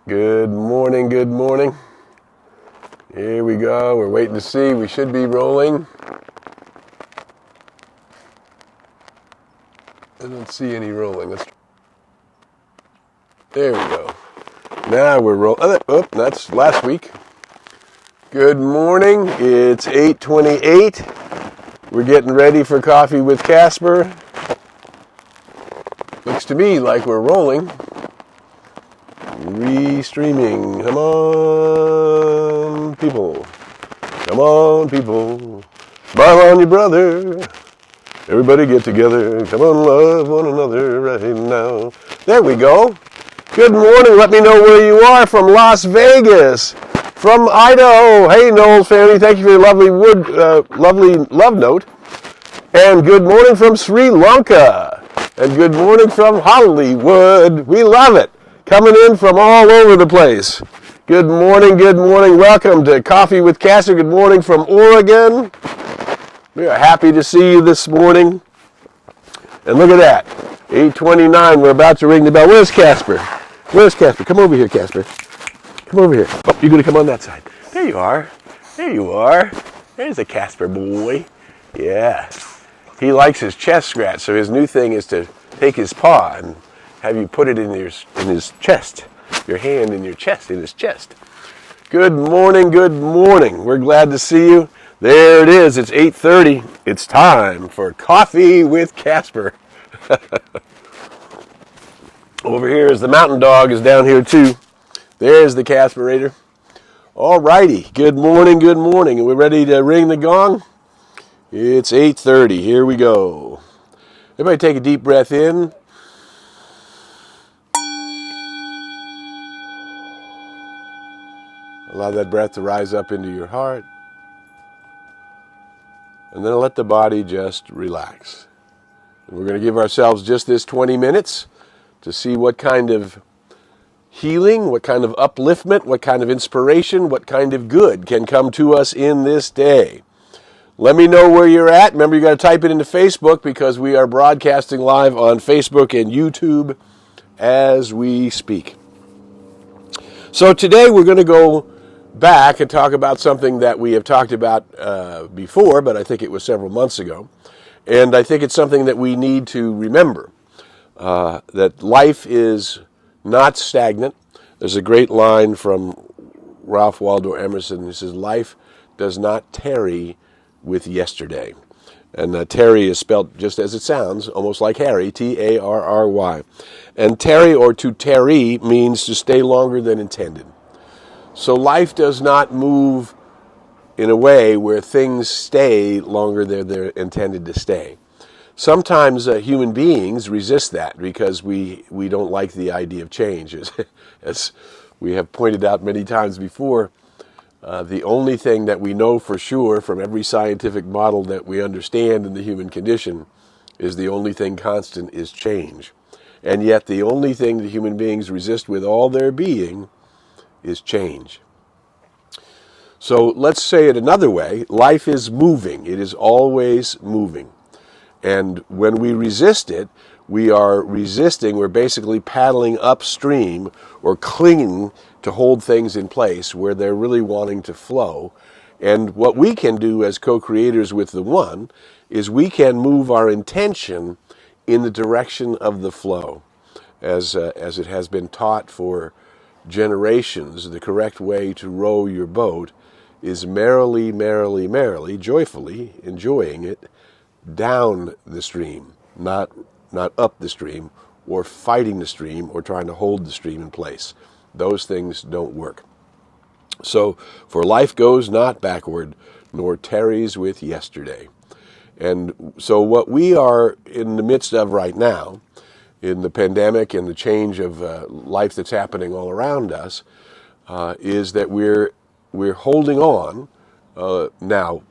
Good morning, good morning. Here we go. We're waiting to see. We should be rolling. I don't see any rolling. There we go. Now we're rolling. Oh, that's last week. Good morning. It's 8:28. We're getting ready for coffee with Casper. Looks to me like we're rolling. Restreaming. Come on, people. Come on, people. Smile on your brother. Everybody get together. Come on, love one another right now. There we go. Good morning. Let me know where you are from Las Vegas, from Idaho. Hey, Knowles family. Thank you for your lovely lovely love note. And good morning from Sri Lanka. And good morning from Hollywood. We love it. Coming in from all over the place. Good morning, good morning. Welcome to Coffee with Casper. Good morning from Oregon. We are happy to see you this morning. And look at that. 8:29. We're about to ring the bell. Where's Casper? Where's Casper? Come over here, Casper. Come over here. Oh, you're going to come on that side. There you are. There you are. There's a Casper boy. Yeah. He likes his chest scratched, so his new thing is to take his paw and have you put it in his chest, your hand in your chest, in his chest. Good morning, good morning. We're glad to see you. There it is. It's 8:30. It's time for Coffee with Casper. Over here is the mountain dog is down here too. There's the Casperator. All righty. Good morning, good morning. Are we ready to ring the gong? It's 8:30. Here we go. Everybody take a deep breath in. Allow that breath to rise up into your heart. And then let the body just relax. And we're going to give ourselves just this 20 minutes to see what kind of healing, what kind of upliftment, what kind of inspiration, what kind of good can come to us in this day. Let me know where you're at. Remember, you got to type it into Facebook because we are broadcasting live on Facebook and YouTube as we speak. So today we're going to go back and talk about something that we have talked about before, but I think it was several months ago. And I think it's something that we need to remember, that life is not stagnant. There's a great line from Ralph Waldo Emerson. He says, life does not tarry with yesterday. And tarry is spelled just as it sounds, almost like Harry, T-A-R-R-Y. And tarry, or to tarry, means to stay longer than intended. So life does not move in a way where things stay longer than they're intended to stay. Sometimes human beings resist that because we don't like the idea of change. As we have pointed out many times before, the only thing that we know for sure from every scientific model that we understand in the human condition is the only thing constant is change. And yet the only thing that human beings resist with all their being is change. So let's say it another way. Life is moving. It is always moving. And when we resist it, we are resisting. We're basically paddling upstream or clinging to hold things in place where they're really wanting to flow. And what we can do as co-creators with the One is we can move our intention in the direction of the flow. As it has been taught for generations, the correct way to row your boat is merrily, merrily, merrily, joyfully enjoying it down the stream, not up the stream or fighting the stream or trying to hold the stream in place. Those things don't work. So, for life goes not backward, nor tarries with yesterday. And so what we are in the midst of right now, in the pandemic and the change of life that's happening all around us, is that we're holding on. Now,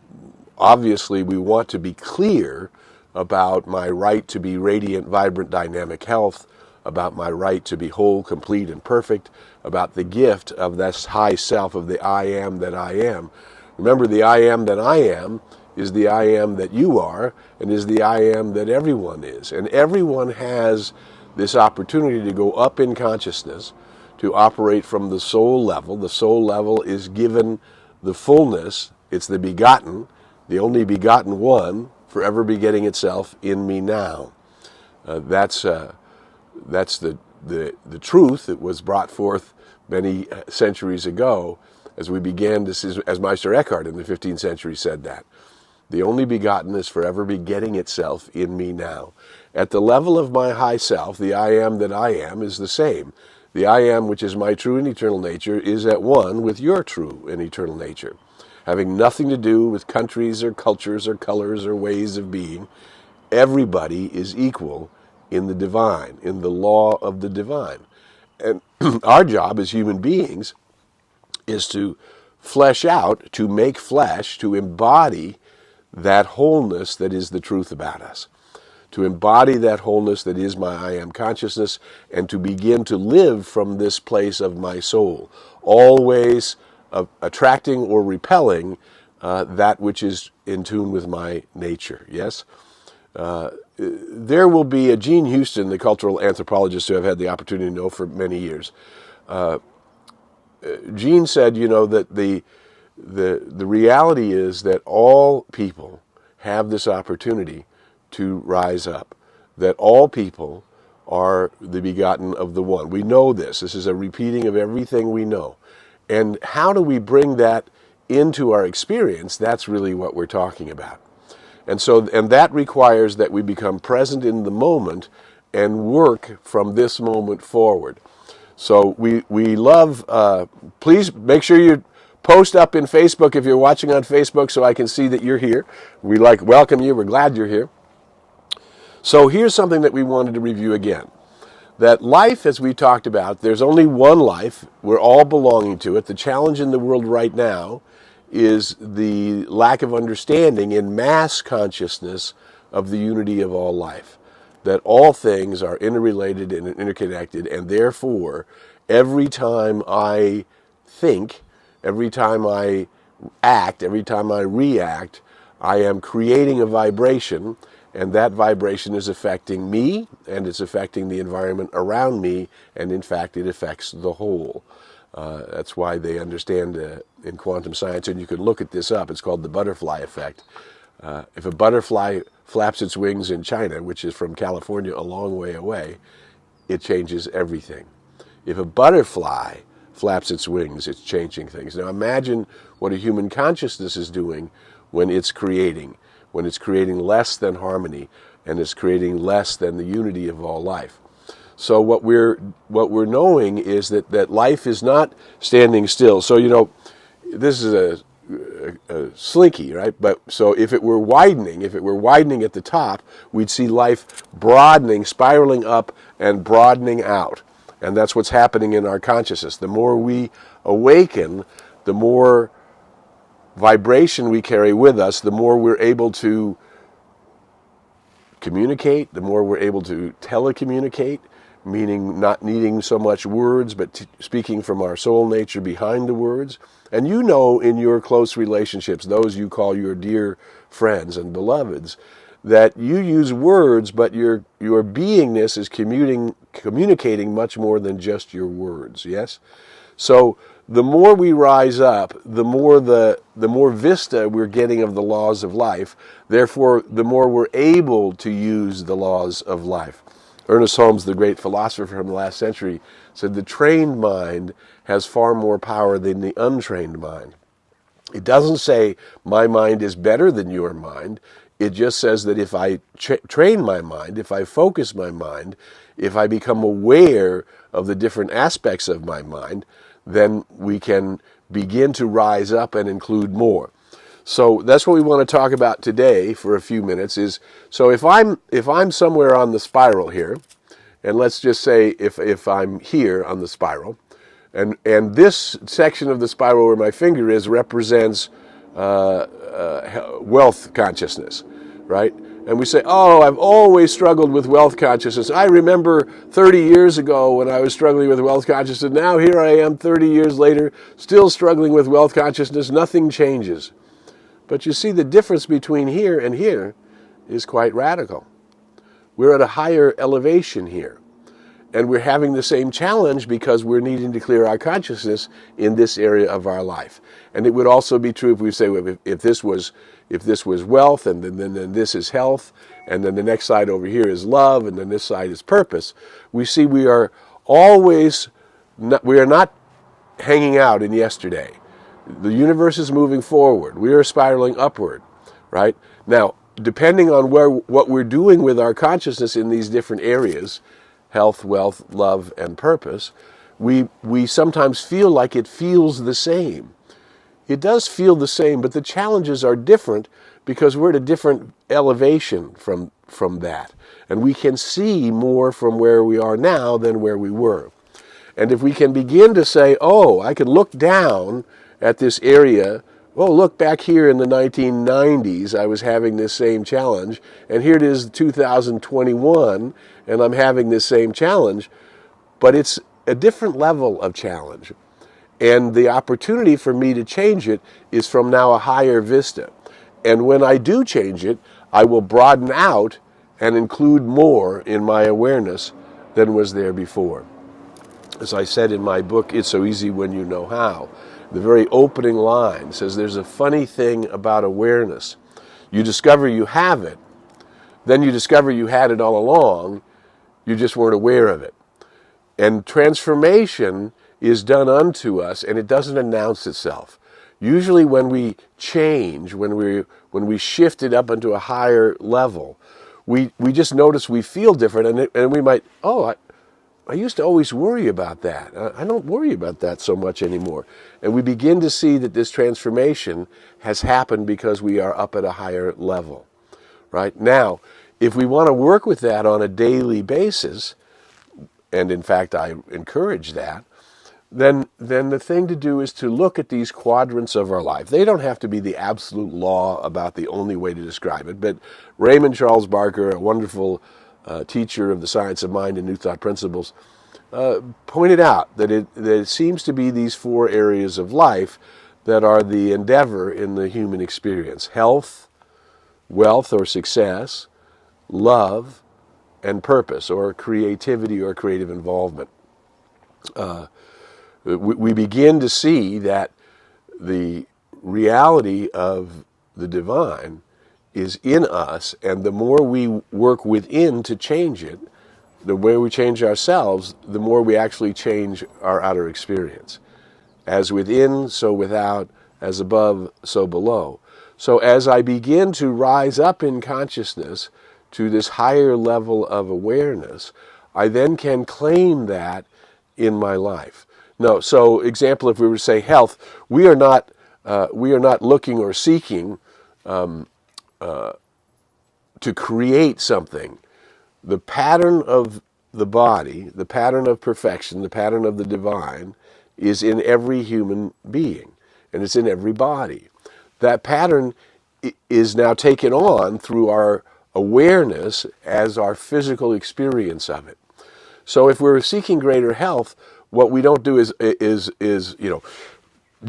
obviously, we want to be clear about my right to be radiant, vibrant, dynamic health, about my right to be whole, complete, and perfect, about the gift of this high self of the I am that I am. Remember, the I am that I am is the I am that you are, and is the I am that everyone is. And everyone has this opportunity to go up in consciousness, to operate from the soul level. The soul level is given the fullness. It's the begotten, the only begotten one, forever begetting itself in me now. That's the truth that was brought forth many centuries ago as we began to see, as Meister Eckhart in the 15th century said that. The only begotten is forever begetting itself in me now. At the level of my high self, the I am that I am is the same. The I am, which is my true and eternal nature, is at one with your true and eternal nature, having nothing to do with countries or cultures or colors or ways of being. Everybody is equal in the divine, in the law of the divine. And our job as human beings is to flesh out, to make flesh, to embody that wholeness that is the truth about us, to embody that wholeness that is my I am consciousness, and to begin to live from this place of my soul, always attracting or repelling that which is in tune with my nature. Yes? There will be a Gene Houston, the cultural anthropologist who I've had the opportunity to know for many years. Gene said, that the reality is that all people have this opportunity to rise up, that all people are the begotten of the one. We know this. This is a repeating of everything we know. And how do we bring that into our experience? That's really what we're talking about. And that requires that we become present in the moment and work from this moment forward. So we love, please make sure you post up in Facebook if you're watching on Facebook so I can see that you're here. We welcome you. We're glad you're here. So here's something that we wanted to review again. That life, as we talked about, there's only one life. We're all belonging to it. The challenge in the world right now is the lack of understanding in mass consciousness of the unity of all life. That all things are interrelated and interconnected, and therefore, every time I think, every time I act, every time I react, I am creating a vibration, and that vibration is affecting me, and it's affecting the environment around me, and in fact, it affects the whole. That's why they understand in quantum science, and you can look at this up, it's called the butterfly effect. If a butterfly flaps its wings in China, which is from California a long way away, it changes everything. If a butterfly flaps its wings, it's changing things. Now imagine what a human consciousness is doing when it's creating less than harmony, and it's creating less than the unity of all life. So what we're knowing is that life is not standing still. So this is a slinky, right? But so if it were widening at the top, we'd see life broadening, spiraling up, and broadening out. And that's what's happening in our consciousness. The more we awaken, the more vibration we carry with us, the more we're able to communicate, the more we're able to telecommunicate, meaning not needing so much words, but speaking from our soul nature behind the words. And in your close relationships, those you call your dear friends and beloveds, that you use words, but your beingness is communicating much more than just your words, yes? So the more we rise up, the more vista we're getting of the laws of life. Therefore, the more we're able to use the laws of life. Ernest Holmes, the great philosopher from the last century, said the trained mind has far more power than the untrained mind. It doesn't say my mind is better than your mind. It just says that if I train my mind, if I focus my mind, if I become aware of the different aspects of my mind, then we can begin to rise up and include more. So that's what we want to talk about today for a few minutes is, so if I'm somewhere on the spiral here, and let's just say if I'm here on the spiral, and this section of the spiral where my finger is represents wealth consciousness, right? And we say, oh, I've always struggled with wealth consciousness. I remember 30 years ago when I was struggling with wealth consciousness. Now here I am 30 years later, still struggling with wealth consciousness. Nothing changes. But you see, the difference between here and here is quite radical. We're at a higher elevation here. And we're having the same challenge because we're needing to clear our consciousness in this area of our life. And it would also be true if we say, well, if this was wealth, and then this is health, and then the next side over here is love, and then this side is purpose. We see we are not hanging out in yesterday. The universe is moving forward. We are spiraling upward, right? Now, depending on what we're doing with our consciousness in these different areas, health, wealth, love, and purpose, we sometimes feel like it feels the same. It does feel the same, but the challenges are different because we're at a different elevation from that. And we can see more from where we are now than where we were. And if we can begin to say, oh, I can look down at this area, oh, look back here in the 1990s, I was having this same challenge, and here it is 2021, and I'm having this same challenge, but it's a different level of challenge. And the opportunity for me to change it is from now a higher vista. And when I do change it, I will broaden out and include more in my awareness than was there before. As I said in my book, It's So Easy When You Know How, the very opening line says there's a funny thing about awareness. You discover you have it, then you discover you had it all along, you just weren't aware of it. And transformation is done unto us, and it doesn't announce itself. Usually when we change, when we shift it up into a higher level, we just notice we feel different, and we might, I used to always worry about that. I don't worry about that so much anymore. And we begin to see that this transformation has happened because we are up at a higher level. Right? Now, if we want to work with that on a daily basis, and in fact I encourage that, then the thing to do is to look at these quadrants of our life. They don't have to be the absolute law about the only way to describe it, but Raymond Charles Barker, a wonderful teacher of the science of mind and New Thought Principles, pointed out that it seems to be these four areas of life that are the endeavor in the human experience: health, wealth or success, love, and purpose or creativity or creative involvement. We begin to see that the reality of the divine is in us, and the more we work within to change it, the way we change ourselves, the more we actually change our outer experience. As within, so without; as above, so below. So as I begin to rise up in consciousness to this higher level of awareness, I then can claim that in my life. No, so example, if we were to say health, we are not looking or seeking to create something. The pattern of the body, the pattern of perfection, the pattern of the divine is in every human being, and it's in every body. That pattern is now taken on through our awareness as our physical experience of it. So if we're seeking greater health, what we don't do is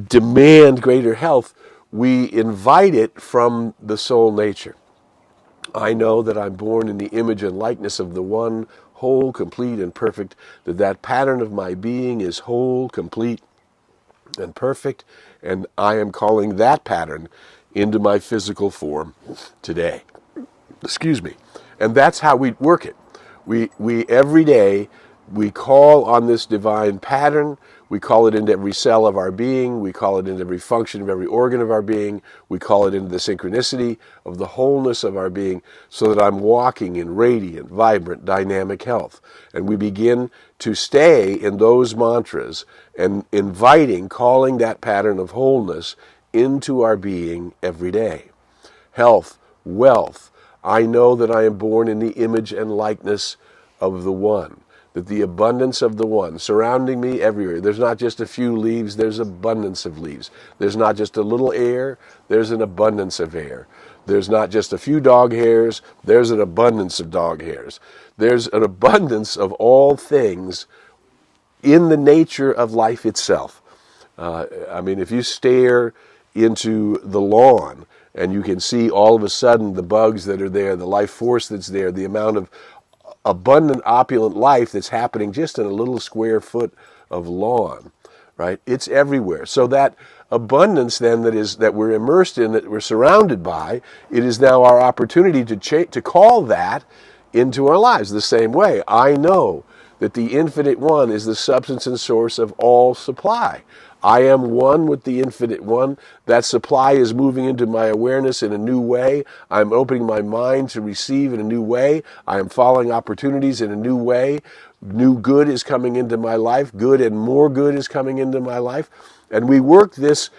demand greater health. We invite it from the soul nature. I know that I'm born in the image and likeness of the one, whole, complete, and perfect, that pattern of my being is whole, complete, and perfect, and I am calling that pattern into my physical form today. Excuse me. And that's how we work it. We every day, we call on this divine pattern. We call it into every cell of our being. We call it into every function of every organ of our being. We call it into the synchronicity of the wholeness of our being, so that I'm walking in radiant, vibrant, dynamic health. And we begin to stay in those mantras and calling that pattern of wholeness into our being every day. Health, wealth. I know that I am born in the image and likeness of the one. That the abundance of the one surrounding me everywhere. There's not just a few leaves, there's abundance of leaves. There's not just a little air, there's an abundance of air. There's not just a few dog hairs, there's an abundance of dog hairs. There's an abundance of all things in the nature of life itself. If you stare into the lawn and you can see all of a sudden the bugs that are there, the life force that's there, the amount of abundant, opulent life that's happening just in a little square foot of lawn, right? It's everywhere. So that abundance then that we're immersed in, that we're surrounded by, it is now our opportunity to call that into our lives. The same way, I know that the infinite one is the substance and source of all supply. I am one with the infinite one. That supply is moving into my awareness in a new way. I'm opening my mind to receive in a new way. I am following opportunities in a new way. New good is coming into my life. Good and more good is coming into my life. And we work this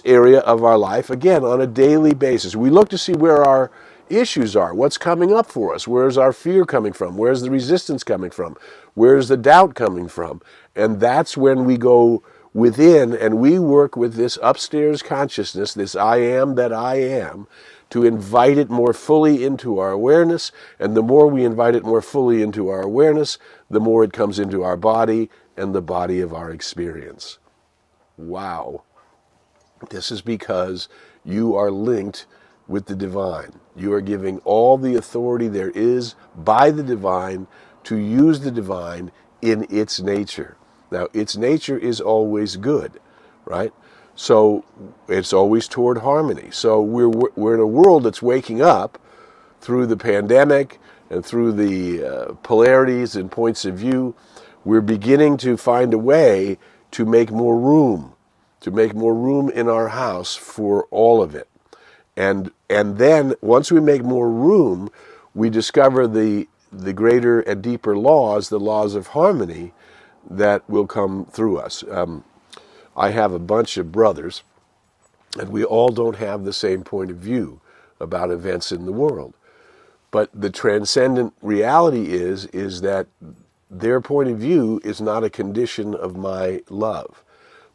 area of our life, again, on a daily basis. We look to see where our issues are, what's coming up for us, where's our fear coming from, where's the resistance coming from, where's the doubt coming from. And that's when we go within and we work with this upstairs consciousness, this I am that I am, to invite it more fully into our awareness. And the more we invite it more fully into our awareness, the more it comes into our body and the body of our experience. Wow. This is because you are linked with the divine. You are giving all the authority there is by the divine to use the divine in its nature. Now, its nature is always good, right? So it's always toward harmony. So we're in a world that's waking up through the pandemic and through the polarities and points of view. We're beginning to find a way to make more room in our house for all of it. And then once we make more room, we discover the greater and deeper laws, the laws of harmony that will come through us. I have a bunch of brothers, and we all don't have the same point of view about events in the world. But the transcendent reality is that their point of view is not a condition of my love.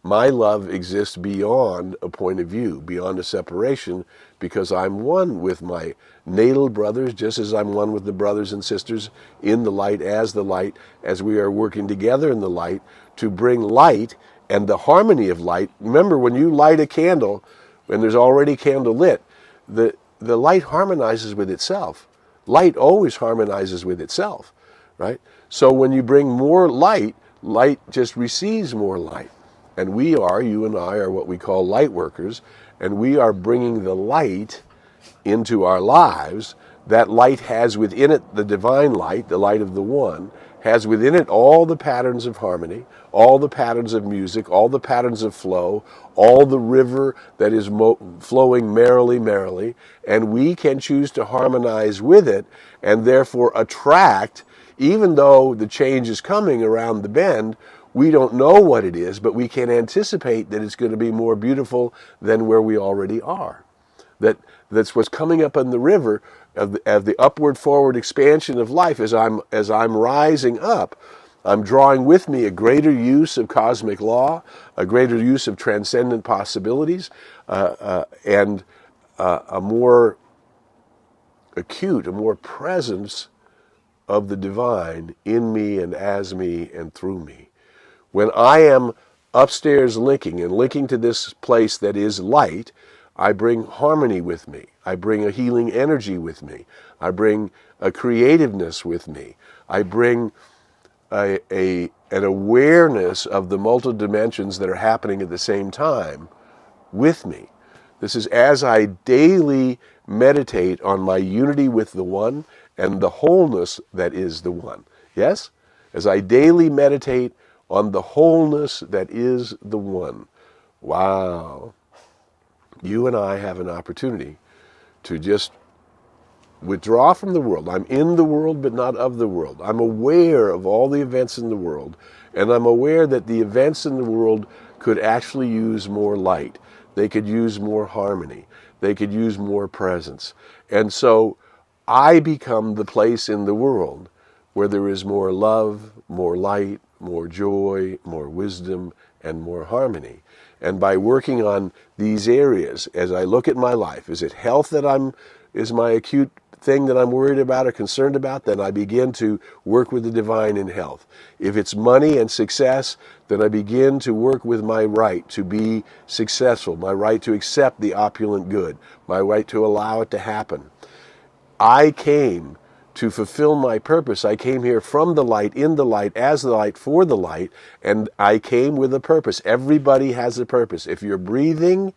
My love exists beyond a point of view, beyond a separation, because I'm one with my natal brothers, just as I'm one with the brothers and sisters in the light, as we are working together in the light to bring light and the harmony of light. Remember, when you light a candle, when there's already candle lit, the light harmonizes with itself. Light always harmonizes with itself, right? So when you bring more light, light just receives more light. And you and I are what we call light workers, and we are bringing the light into our lives. That light has within it the divine light, the light of the one, has within it all the patterns of harmony, all the patterns of music, all the patterns of flow, all the river that is flowing merrily, and we can choose to harmonize with it and therefore attract, even though the change is coming around the bend. We don't know what it is, but we can anticipate that it's going to be more beautiful than where we already are. That's what's coming up in the river of the upward forward expansion of life. As I'm rising up, I'm drawing with me a greater use of cosmic law, a greater use of transcendent possibilities, and a more acute, a more presence of the divine in me and as me and through me. When I am upstairs linking to this place that is light, I bring harmony with me. I bring a healing energy with me. I bring a creativeness with me. I bring an awareness of the multiple dimensions that are happening at the same time with me. This is as I daily meditate on my unity with the one and the wholeness that is the one. Yes? As I daily meditate on the wholeness that is the one. Wow. You and I have an opportunity to just withdraw from the world. I'm in the world, but not of the world. I'm aware of all the events in the world, and I'm aware that the events in the world could actually use more light. They could use more harmony. They could use more presence. And so I become the place in the world where there is more love, more light, more joy, more wisdom, and more harmony. And by working on these areas, as I look at my life, is it health that is my acute thing that I'm worried about or concerned about? Then I begin to work with the divine in health. If it's money and success, then I begin to work with my right to be successful, my right to accept the opulent good, my right to allow it to happen. I came to fulfill my purpose. I came here from the light, in the light, as the light, for the light, and I came with a purpose. Everybody has a purpose. If you're breathing,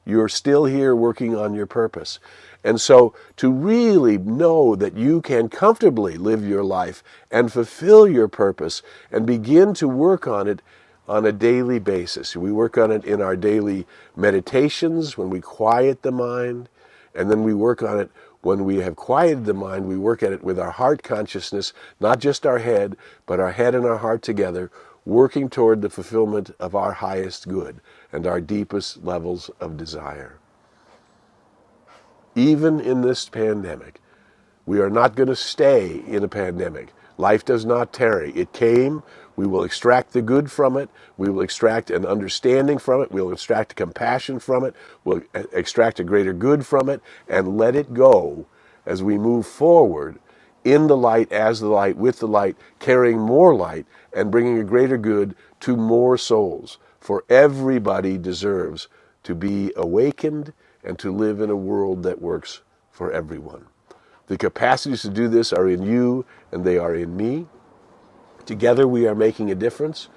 you're still here working on your purpose. And so to really know that you can comfortably live your life and fulfill your purpose and begin to work on it on a daily basis. We work on it in our daily meditations when we quiet the mind, and then we work on it when we have quieted the mind. We work at it with our heart consciousness, not just our head, but our head and our heart together, working toward the fulfillment of our highest good and our deepest levels of desire. Even in this pandemic, we are not going to stay in a pandemic. Life does not tarry. It came. We will extract the good from it. We will extract an understanding from it. We'll extract compassion from it. We'll extract a greater good from it and let it go as we move forward in the light, as the light, with the light, carrying more light and bringing a greater good to more souls. For everybody deserves to be awakened and to live in a world that works for everyone. The capacities to do this are in you and they are in me. Together we are making a difference.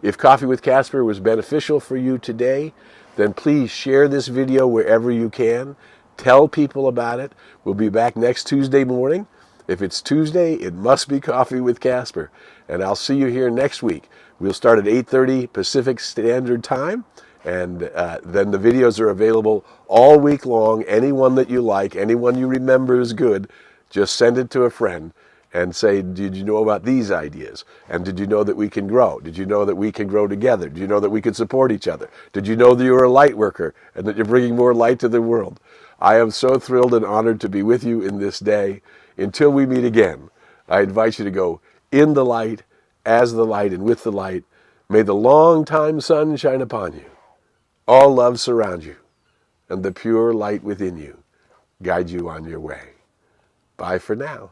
If Coffee with Casper was beneficial for you today, then please share this video wherever you can. Tell people about it. We'll be back next Tuesday morning. If it's Tuesday, it must be Coffee with Casper. And I'll see you here next week. We'll start at 8:30 Pacific Standard Time. And then the videos are available all week long. Anyone that you like, anyone you remember is good, just send it to a friend and say, did you know about these ideas? And did you know that we can grow? Did you know that we can grow together? Did you know that we can support each other? Did you know that you're a light worker and that you're bringing more light to the world? I am so thrilled and honored to be with you in this day. Until we meet again, I invite you to go in the light, as the light, and with the light. May the long-time sun shine upon you. All love surround you, and the pure light within you guide you on your way. Bye for now.